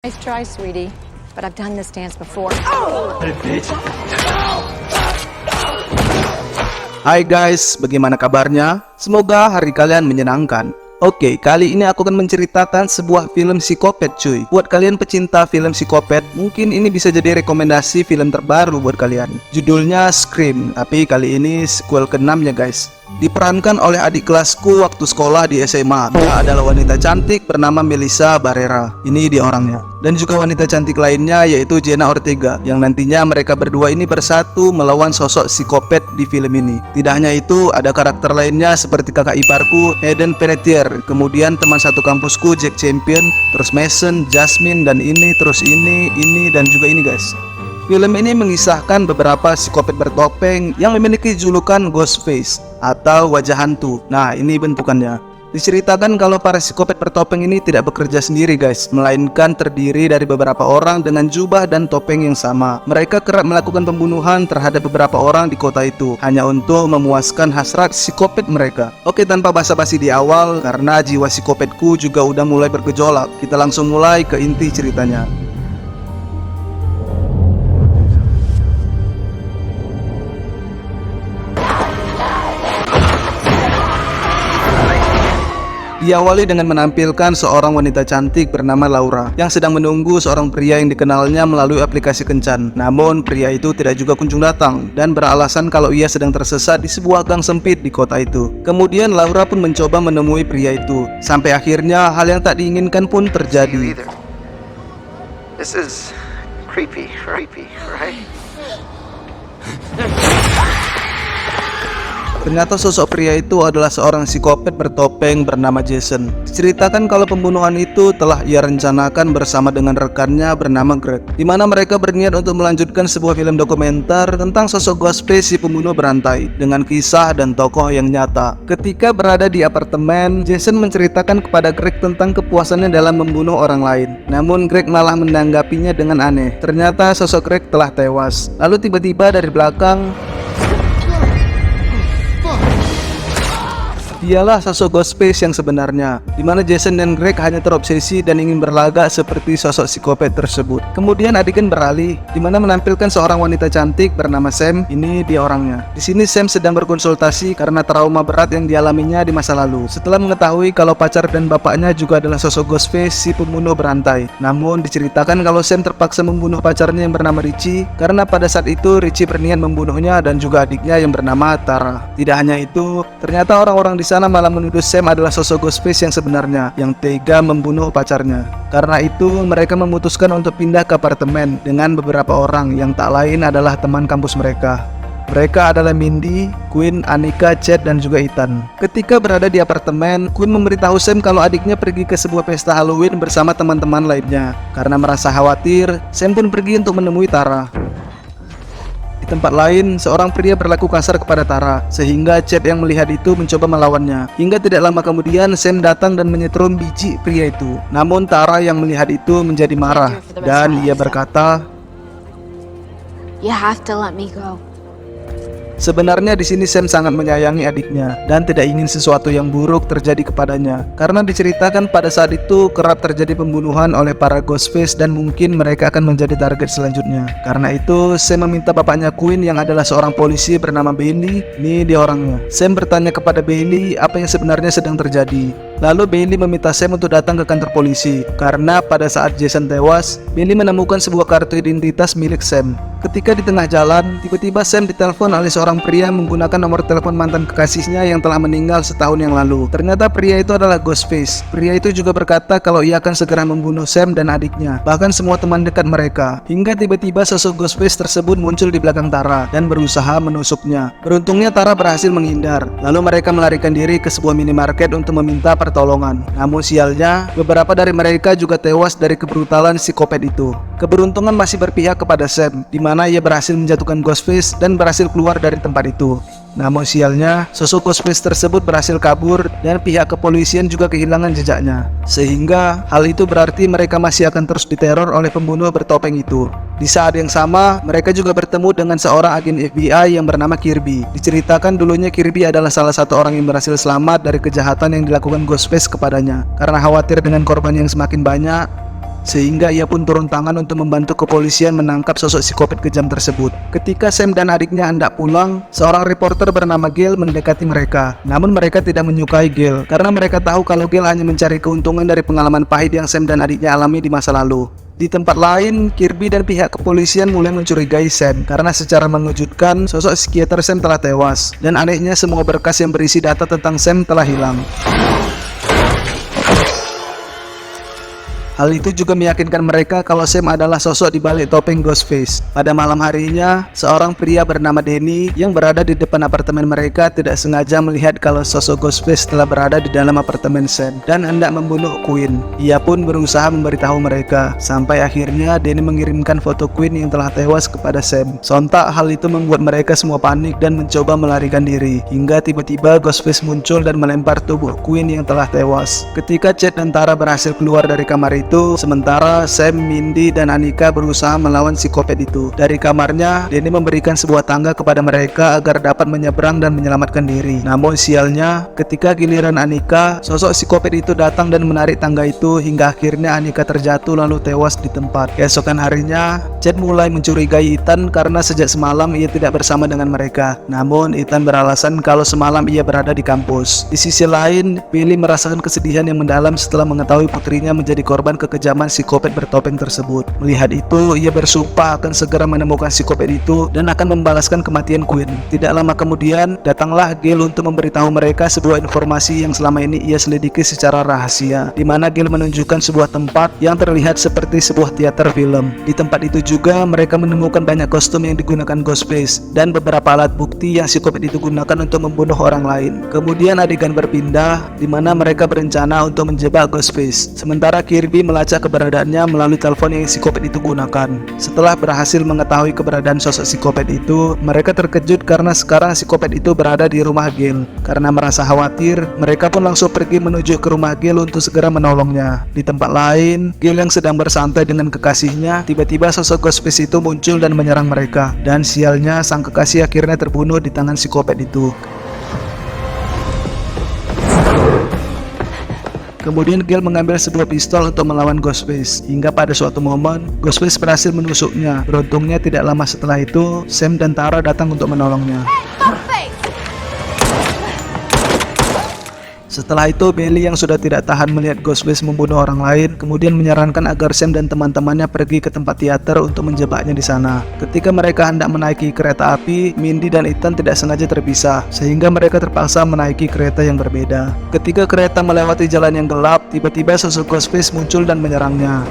Nice try, sweetie, but I've done this dance before. Hai guys, bagaimana kabarnya? Semoga hari kalian menyenangkan. Oke, kali ini aku akan menceritakan sebuah film psikopat cuy. Buat kalian pecinta film psikopat, mungkin ini bisa jadi rekomendasi film terbaru buat kalian. Judulnya Scream, tapi kali ini sequel ke-6 ya guys. Diperankan oleh adik kelasku waktu sekolah di SMA. Dia adalah wanita cantik bernama Melissa Barrera. Ini dia orangnya. Dan juga wanita cantik lainnya yaitu Jenna Ortega, yang nantinya mereka berdua ini bersatu melawan sosok psikopat di film ini. Tidak hanya itu, ada karakter lainnya seperti kakak iparku Hayden Panettiere, kemudian teman satu kampusku Jack Champion, terus Mason, Jasmine, dan ini terus ini dan juga ini guys. Film ini mengisahkan beberapa psikopat bertopeng yang memiliki julukan Ghostface atau wajah hantu. Nah, ini bentukannya. Diceritakan kalau para psikopat bertopeng ini tidak bekerja sendiri guys, melainkan terdiri dari beberapa orang dengan jubah dan topeng yang sama. Mereka kerap melakukan pembunuhan terhadap beberapa orang di kota itu, hanya untuk memuaskan hasrat psikopat mereka. Oke, tanpa basa-basi di awal, karena jiwa psikopatku juga udah mulai bergejolak, kita langsung mulai ke inti ceritanya. Diawali dengan menampilkan seorang wanita cantik bernama Laura yang sedang menunggu seorang pria yang dikenalnya melalui aplikasi kencan. Namun pria itu tidak juga kunjung datang dan beralasan kalau ia sedang tersesat di sebuah gang sempit di kota itu. Kemudian Laura pun mencoba menemui pria itu. Sampai akhirnya hal yang tak diinginkan pun terjadi. This is creepy, right? Ternyata sosok pria itu adalah seorang psikopat bertopeng bernama Jason. Diceritakan kalau pembunuhan itu telah ia rencanakan bersama dengan rekannya bernama Greg, di mana mereka berniat untuk melanjutkan sebuah film dokumenter tentang sosok Ghostface si pembunuh berantai dengan kisah dan tokoh yang nyata. Ketika berada di apartemen, Jason menceritakan kepada Greg tentang kepuasannya dalam membunuh orang lain. Namun Greg malah menanggapinya dengan aneh. Ternyata sosok Greg telah tewas. Lalu tiba-tiba dari belakang, dialah sosok Ghostface yang sebenarnya, di mana Jason dan Greg hanya terobsesi dan ingin berlagak seperti sosok psikopat tersebut. Kemudian adegan beralih, di mana menampilkan seorang wanita cantik bernama Sam. Ini dia orangnya. Di sini Sam sedang berkonsultasi karena trauma berat yang dialaminya di masa lalu. Setelah mengetahui kalau pacar dan bapaknya juga adalah sosok Ghostface si pembunuh berantai. Namun diceritakan kalau Sam terpaksa membunuh pacarnya yang bernama Richie karena pada saat itu Richie berniat membunuhnya dan juga adiknya yang bernama Tara. Tidak hanya itu, ternyata orang-orang di sana malah menuduh Sam adalah sosok Ghostface yang sebenarnya, yang tega membunuh pacarnya. Karena itu mereka memutuskan untuk pindah ke apartemen dengan beberapa orang yang tak lain adalah teman kampus mereka. Mereka adalah Mindy, Quinn, Anika, Chad, dan juga Ethan. Ketika berada di apartemen, Quinn memberitahu Sam kalau adiknya pergi ke sebuah pesta Halloween bersama teman-teman lainnya. Karena merasa khawatir, Sam pun pergi untuk menemui Tara. Di tempat lain, seorang pria berlaku kasar kepada Tara, sehingga Chad yang melihat itu mencoba melawannya. Hingga tidak lama kemudian, Sam datang dan menyetrum biji pria itu. Namun Tara yang melihat itu menjadi marah, dan ia berkata, You have to let me go. sebenarnya di sini Sam sangat menyayangi adiknya dan tidak ingin sesuatu yang buruk terjadi kepadanya. Karena diceritakan pada saat itu kerap terjadi pembunuhan oleh para Ghostface dan mungkin mereka akan menjadi target selanjutnya. Karena itu Sam meminta bapaknya Quinn yang adalah seorang polisi bernama Bailey. Ini dia orangnya. Sam bertanya kepada Bailey apa yang sebenarnya sedang terjadi. Lalu Bailey meminta Sam untuk datang ke kantor polisi karena pada saat Jason tewas, Bailey menemukan sebuah kartu identitas milik Sam. Ketika di tengah jalan, tiba-tiba Sam ditelepon oleh seorang pria menggunakan nomor telepon mantan kekasihnya yang telah meninggal setahun yang lalu. Ternyata pria itu adalah Ghostface. Pria itu juga berkata kalau ia akan segera membunuh Sam dan adiknya, bahkan semua teman dekat mereka. Hingga tiba-tiba sosok Ghostface tersebut muncul di belakang Tara dan berusaha menusuknya. Beruntungnya Tara berhasil menghindar. Lalu mereka melarikan diri ke sebuah minimarket untuk meminta pertolongan. Namun sialnya, beberapa dari mereka juga tewas dari kebrutalan psikopat itu. Keberuntungan masih berpihak kepada Sam, di mana ia berhasil menjatuhkan Ghostface dan berhasil keluar dari tempat itu. Namun sialnya, sosok Ghostface tersebut berhasil kabur dan pihak kepolisian juga kehilangan jejaknya. Sehingga hal itu berarti mereka masih akan terus diteror oleh pembunuh bertopeng itu. Di saat yang sama, mereka juga bertemu dengan seorang agen FBI yang bernama Kirby. Diceritakan dulunya Kirby adalah salah satu orang yang berhasil selamat dari kejahatan yang dilakukan Ghostface kepadanya. Karena khawatir dengan korban yang semakin banyak, sehingga ia pun turun tangan untuk membantu kepolisian menangkap sosok psikopat kejam tersebut. Ketika Sam dan adiknya hendak pulang, seorang reporter bernama Gail mendekati mereka. Namun mereka tidak menyukai Gail karena mereka tahu kalau Gail hanya mencari keuntungan dari pengalaman pahit yang Sam dan adiknya alami di masa lalu. Di tempat lain, Kirby dan pihak kepolisian mulai mencurigai Sam karena secara mengejutkan sosok psikiater Sam telah tewas dan anehnya semua berkas yang berisi data tentang Sam telah hilang. Hal itu juga meyakinkan mereka kalau Sam adalah sosok di balik topeng Ghostface. Pada malam harinya, seorang pria bernama Danny yang berada di depan apartemen mereka tidak sengaja melihat kalau sosok Ghostface telah berada di dalam apartemen Sam dan hendak membunuh Quinn. Ia pun berusaha memberitahu mereka, sampai akhirnya Danny mengirimkan foto Quinn yang telah tewas kepada Sam. Sontak hal itu membuat mereka semua panik dan mencoba melarikan diri, hingga tiba-tiba Ghostface muncul dan melempar tubuh Quinn yang telah tewas. Ketika Chad dan Tara berhasil keluar dari kamar itu, sementara Sam, Mindy, dan Anika berusaha melawan psikopat itu. Dari kamarnya, Danny memberikan sebuah tangga kepada mereka agar dapat menyeberang dan menyelamatkan diri. Namun sialnya, ketika giliran Anika, sosok psikopat itu datang dan menarik tangga itu hingga akhirnya Anika terjatuh lalu tewas di tempat. Keesokan harinya, Chad mulai mencurigai Ethan karena sejak semalam ia tidak bersama dengan mereka. Namun Ethan beralasan kalau semalam ia berada di kampus. Di sisi lain, Billy merasakan kesedihan yang mendalam setelah mengetahui putrinya menjadi korban kekejaman psikopat bertopeng tersebut. Melihat itu, ia bersumpah akan segera menemukan psikopat itu dan akan membalaskan kematian Quinn. Tidak lama kemudian, datanglah Gail untuk memberitahu mereka sebuah informasi yang selama ini ia selidiki secara rahasia, di mana Gail menunjukkan sebuah tempat yang terlihat seperti sebuah teater film. Di tempat itu juga mereka menemukan banyak kostum yang digunakan Ghostface dan beberapa alat bukti yang psikopat itu gunakan untuk membunuh orang lain. Kemudian adegan berpindah, di mana mereka berencana untuk menjebak Ghostface, sementara Kirby melacak keberadaannya melalui telepon yang psikopat itu gunakan. Setelah berhasil mengetahui keberadaan sosok psikopat itu, mereka terkejut karena sekarang psikopat itu berada di rumah Gail. Karena merasa khawatir, mereka pun langsung pergi menuju ke rumah Gail untuk segera menolongnya. Di tempat lain, Gail yang sedang bersantai dengan kekasihnya, tiba-tiba sosok Ghostface itu muncul dan menyerang mereka. Dan sialnya, sang kekasih akhirnya terbunuh di tangan psikopat itu. Kemudian Gail mengambil sebuah pistol untuk melawan Ghostface, hingga pada suatu momen Ghostface berhasil menusuknya. Beruntungnya tidak lama setelah itu Sam dan Tara datang untuk menolongnya. Setelah itu, Billy yang sudah tidak tahan melihat Ghostface membunuh orang lain, kemudian menyarankan agar Sam dan teman-temannya pergi ke tempat teater untuk menjebaknya di sana. Ketika mereka hendak menaiki kereta api, Mindy dan Ethan tidak sengaja terpisah, sehingga mereka terpaksa menaiki kereta yang berbeda. Ketika kereta melewati jalan yang gelap, tiba-tiba sosok Ghostface muncul dan menyerangnya.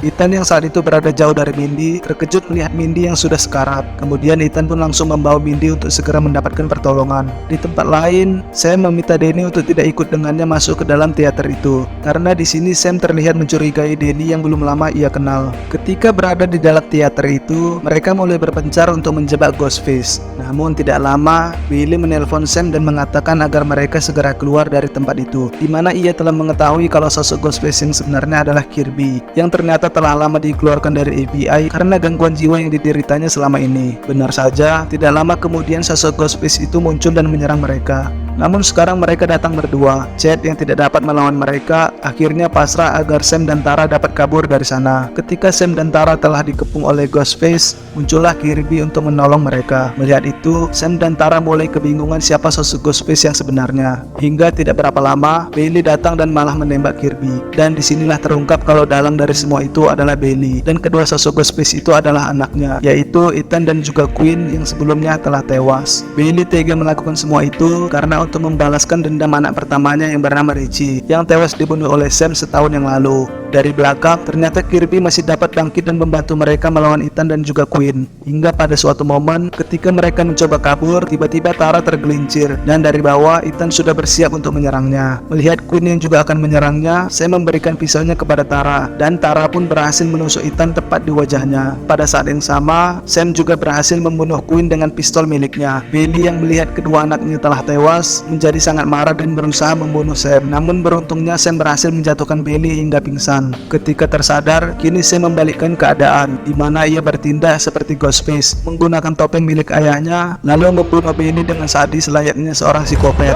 Ethan yang saat itu berada jauh dari Mindy terkejut melihat Mindy yang sudah sekarat. Kemudian Ethan pun langsung membawa Mindy untuk segera mendapatkan pertolongan. Di tempat lain, Sam meminta Danny untuk tidak ikut dengannya masuk ke dalam teater itu, karena di sini Sam terlihat mencurigai Danny yang belum lama ia kenal. Ketika berada di dalam teater itu, mereka mulai berpencar untuk menjebak Ghostface. Namun tidak lama, Billy menelpon Sam dan mengatakan agar mereka segera keluar dari tempat itu, di mana ia telah mengetahui kalau sosok Ghostface yang sebenarnya adalah Kirby, yang ternyata telah lama dikeluarkan dari FBI karena gangguan jiwa yang dideritanya selama ini. Benar saja, tidak lama kemudian sosok Ghostface itu muncul dan menyerang mereka. Namun sekarang mereka datang berdua. Chad yang tidak dapat melawan mereka akhirnya pasrah agar Sam dan Tara dapat kabur dari sana. Ketika Sam dan Tara telah dikepung oleh Ghostface, muncullah Kirby untuk menolong mereka. Melihat itu, Sam dan Tara mulai kebingungan siapa sosok Ghostface yang sebenarnya. Hingga tidak berapa lama, Bailey datang dan malah menembak Kirby. Dan disinilah terungkap kalau dalang dari semua itu adalah Bailey. Dan kedua sosok Ghostface itu adalah anaknya, yaitu Ethan dan juga Quinn yang sebelumnya telah tewas. Bailey tega melakukan semua itu karena untuk membalaskan dendam anak pertamanya yang bernama Richie, yang tewas dibunuh oleh Sam setahun yang lalu. Dari belakang, ternyata Kirby masih dapat bangkit dan membantu mereka melawan Ethan dan juga Quinn. Hingga pada suatu momen, ketika mereka mencoba kabur, tiba-tiba Tara tergelincir, dan dari bawah, Ethan sudah bersiap untuk menyerangnya. Melihat Quinn yang juga akan menyerangnya, Sam memberikan pisaunya kepada Tara, dan Tara pun berhasil menusuk Ethan tepat di wajahnya. Pada saat yang sama, Sam juga berhasil membunuh Quinn dengan pistol miliknya. Billy yang melihat kedua anaknya telah tewas, menjadi sangat marah dan berusaha membunuh Sam. Namun beruntungnya Sam berhasil menjatuhkan Billy hingga pingsan. Ketika tersadar, kini Sam membalikkan keadaan, di mana ia bertindak seperti Ghostface, menggunakan topeng milik ayahnya, lalu membunuh Billy dengan sadis layaknya seorang psikopat.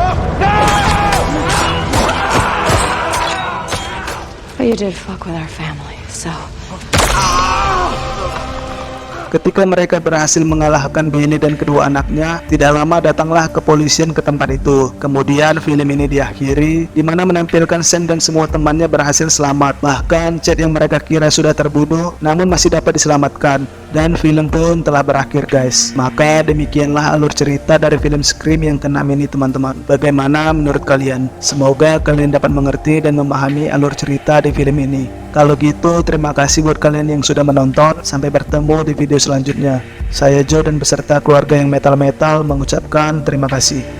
But you did fuck with our family, so... Ketika mereka berhasil mengalahkan Benny dan kedua anaknya, tidak lama datanglah kepolisian ke tempat itu. Kemudian film ini diakhiri, di mana menampilkan Sam dan semua temannya berhasil selamat. Bahkan Chad yang mereka kira sudah terbunuh, namun masih dapat diselamatkan. Dan film pun telah berakhir guys. Maka demikianlah alur cerita dari film Scream yang ke-6 ini teman-teman. Bagaimana menurut kalian? Semoga kalian dapat mengerti dan memahami alur cerita di film ini. Kalau gitu, terima kasih buat kalian yang sudah menonton. Sampai bertemu di video selanjutnya. Saya Joe dan beserta keluarga yang metal-metal mengucapkan terima kasih.